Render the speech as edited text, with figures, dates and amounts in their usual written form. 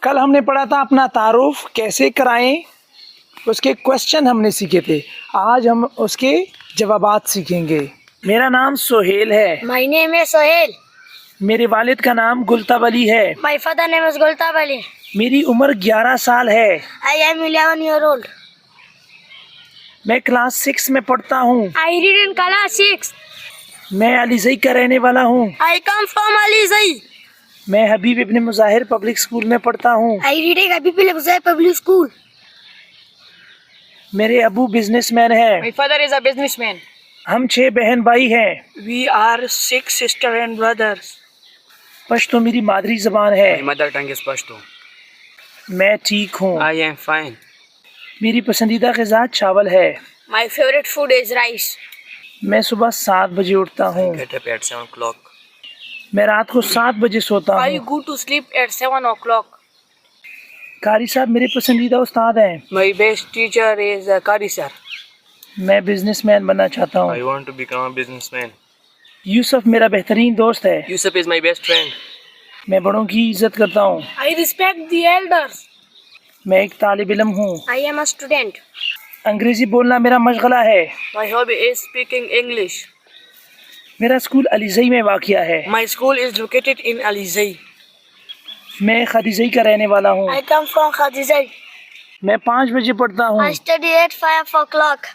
کل ہم نے پڑھا تھا اپنا تعارف کیسے کرائیں، اس کے کوشچن ہم نے سیکھے تھے. آج ہم اس کے جوابات سیکھیں گے. میرا نام سہیل ہے. My name is Sohail. میرے والد کا نام گلتاب علی ہے. My father name is Gultab Ali. میری عمر 11 سال ہے. I am 11 years old. میں کلاس 6 میں پڑھتا ہوں. I read in class 6. میں علیزئی کا رہنے والا ہوں. I come from Alizai. میں حبیب ابن مظاہر پبلک اسکول میں پڑھتا ہوں. I read in Habib Al Public School. میرے ابو بزنس مین ہیں. My father is a businessman. ہم 6 بہن بھائی ہیں. We are 6 sisters and brothers. Pashto میری مادری زبان ہے. My mother tongue is Pashto. میں ٹھیک ہوں. I am fine. میری پسندیدہ غذا چاول ہے. My favorite food is rice. میں صبح 7 بجے اٹھتا ہوں. Get up at 7 o'clock. میں رات کو 7 بجے سوتا I ہوں. go to sleep at 7 o'clock. قاری صاحب میرے پسندیدہ استاد ہیں. My best teacher is Qari sir. میں بزنس مین بننا چاہتا I ہوں. want to become a businessman. یوسف میرا بہترین دوست ہے. Yusuf is my best friend. میں بڑوں کی عزت کرتا ہوں. I respect the elders. میں ایک طالب علم ہوں. I am a student. انگریزی بولنا میرا مشغلہ ہے. My hobby is speaking English. میرا اسکول علیزئی میں واقع ہے. My school is located in Alizai. میں خدیجئی کا رہنے والا ہوں. I come from Khadijai. میں 5 بجے پڑھتا I ہوں. study at 5 o'clock.